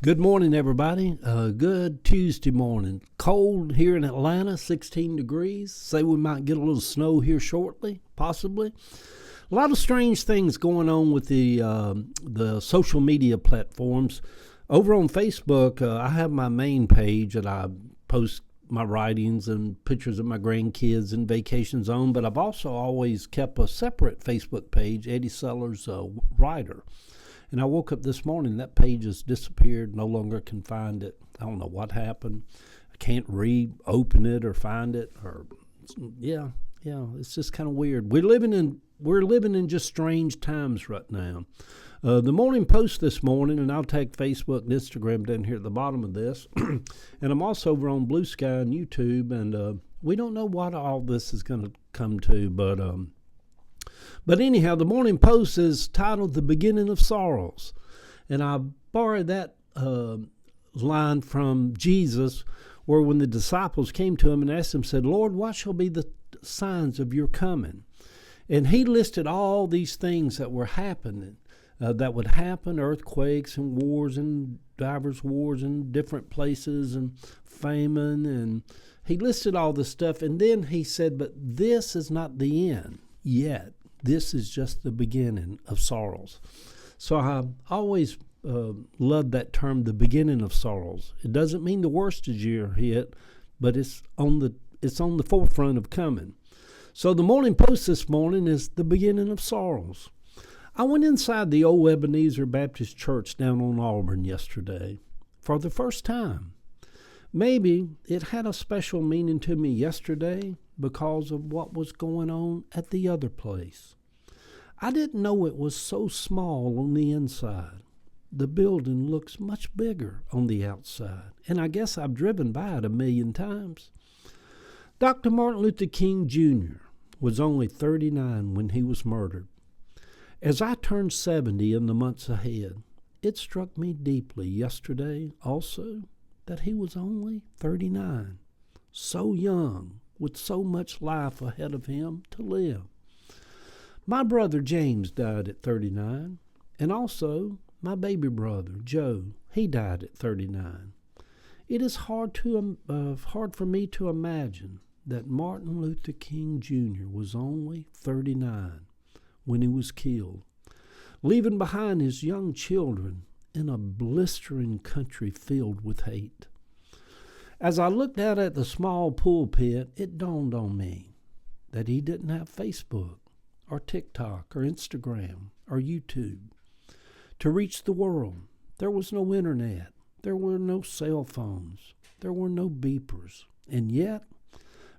Good morning, everybody. Good Tuesday morning. Cold here in Atlanta, 16 degrees. Say we might get a little snow here shortly, possibly. A lot of strange things going on with the social media platforms. Over on Facebook, I have my main page that I post my writings and pictures of my grandkids and vacations on, but I've also always kept a separate Facebook page, Eddie Sellers Writer. And I woke up this morning, that page has disappeared, no longer can find it. I don't know what happened. I can't reopen it or find it. Yeah, it's just kind of weird. We're living in just strange times right now. The Morning Post this morning, and I'll take Facebook and Instagram down here at the bottom of this. And I'm also over on Blue Sky and YouTube, and we don't know what all this is going to come to, But anyhow, the Morning Post is titled The Beginning of Sorrows. And I borrowed that line from Jesus, where when the disciples came to him and asked him, said, Lord, what shall be the signs of your coming? And he listed all these things that were happening, that would happen, earthquakes and wars and divers wars in different places and famine. And he listed all this stuff. And then he said, but this is not the end yet. This is just the beginning of sorrows. So I always loved that term, the beginning of sorrows. It doesn't mean the worst is yet, but it's on the forefront of coming. So the Morning Post this morning is the beginning of sorrows. I went inside the old Ebenezer Baptist Church down on Auburn yesterday for the first time. Maybe it had a special meaning to me yesterday because of what was going on at the other place. I didn't know it was so small on the inside. The building looks much bigger on the outside, and I guess I've driven by it 1,000,000 times. Dr. Martin Luther King Jr. was only 39 when he was murdered. As I turned 70 in the months ahead, it struck me deeply yesterday also that he was only 39, so young, with so much life ahead of him to live. My brother James died at 39, and also my baby brother Joe, he died at 39. It is hard for me to imagine that Martin Luther King Jr. was only 39 when he was killed, leaving behind his young children in a blistering country filled with hate. As I looked out at the small pulpit, it dawned on me that he didn't have Facebook or TikTok or Instagram or YouTube to reach the world. There was no internet. There were no cell phones. There were no beepers. And yet,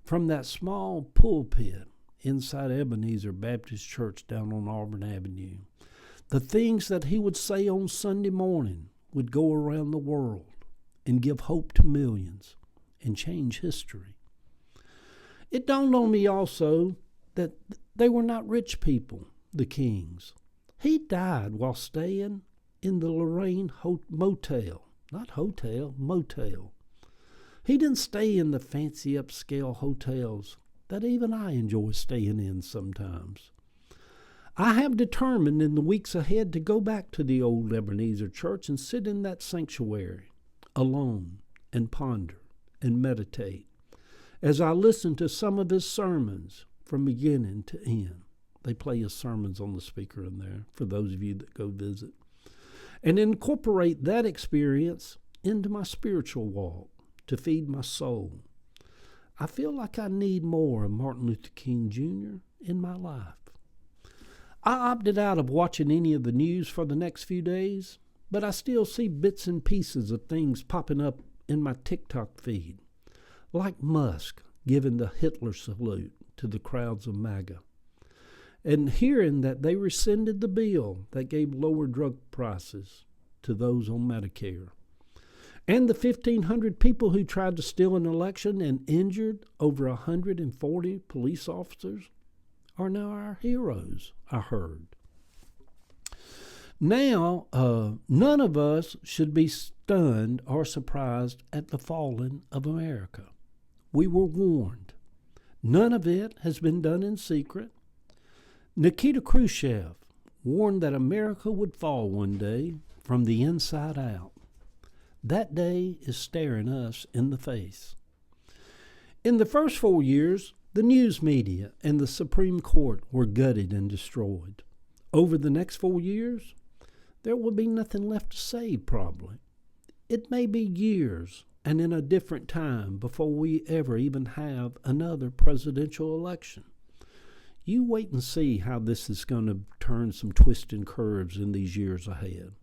from that small pulpit inside Ebenezer Baptist Church down on Auburn Avenue, the things that he would say on Sunday morning would go around the world and give hope to millions and change history. It dawned on me also that they were not rich people, the Kings. He died while staying in the Lorraine Motel. Not hotel, motel. He didn't stay in the fancy upscale hotels that even I enjoy staying in sometimes. I have determined in the weeks ahead to go back to the old Ebenezer Church and sit in that sanctuary alone and ponder and meditate as I listen to some of his sermons from beginning to end. They play his sermons on the speaker in there for those of you that go visit. And incorporate that experience into my spiritual walk to feed my soul. I feel like I need more of Martin Luther King Jr. in my life. I opted out of watching any of the news for the next few days, but I still see bits and pieces of things popping up in my TikTok feed, like Musk giving the Hitler salute to the crowds of MAGA, and hearing that they rescinded the bill that gave lower drug prices to those on Medicare, and the 1,500 people who tried to steal an election and injured over 140 police officers are now our heroes, I heard. Now, none of us should be stunned or surprised at the falling of America. We were warned. None of it has been done in secret. Nikita Khrushchev warned that America would fall one day from the inside out. That day is staring us in the face. In the first 4 years, the news media and the Supreme Court were gutted and destroyed. Over the next 4 years, there will be nothing left to save, probably. It may be years and in a different time before we ever even have another presidential election. You wait and see how this is going to turn some twists and curves in these years ahead.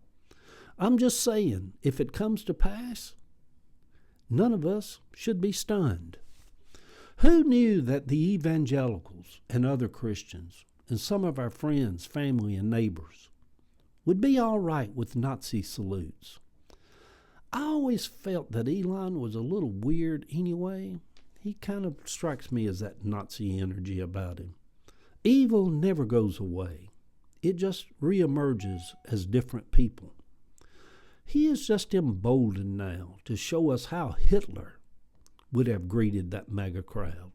I'm just saying, if it comes to pass, none of us should be stunned. Who knew that the evangelicals and other Christians and some of our friends, family, and neighbors would be all right with Nazi salutes? I always felt that Elon was a little weird anyway. He kind of strikes me as that Nazi energy about him. Evil never goes away. It just reemerges as different people. He is just emboldened now to show us how Hitler would have greeted that MAGA crowd.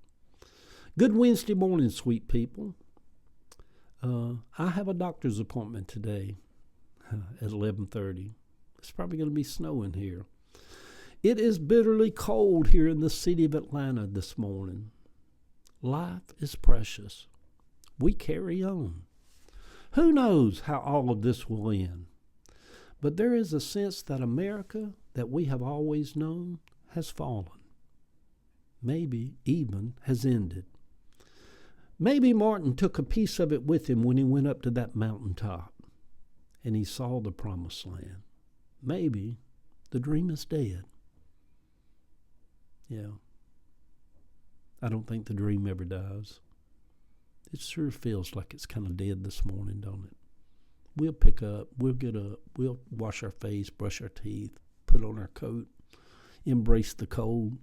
Good Wednesday morning, sweet people. I have a doctor's appointment today at 11:30. It's probably going to be snowing here. It is bitterly cold here in the city of Atlanta this morning. Life is precious. We carry on. Who knows how all of this will end? But there is a sense that America that we have always known has fallen. Maybe even has ended. Maybe Martin took a piece of it with him when he went up to that mountaintop and he saw the promised land. Maybe the dream is dead. Yeah. I don't think the dream ever dies. It sure feels like it's kind of dead this morning, don't it? We'll pick up, we'll get up, we'll wash our face, brush our teeth, put on our coat, embrace the cold.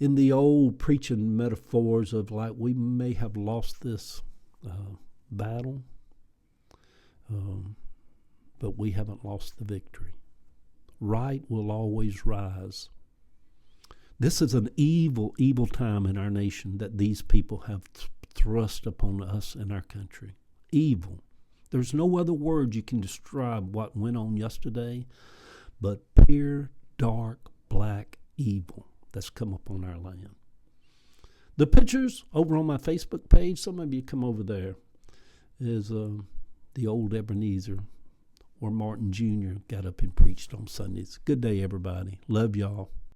In the old preaching metaphors of like we may have lost this battle, but we haven't lost the victory. Right will always rise. This is an evil, evil time in our nation that these people have thrust upon us in our country. Evil. There's no other word you can describe what went on yesterday but pure, dark, black evil that's come upon our land. The pictures over on my Facebook page, some of you come over there, is the old Ebenezer where Martin Jr. got up and preached on Sundays. Good day, everybody. Love y'all.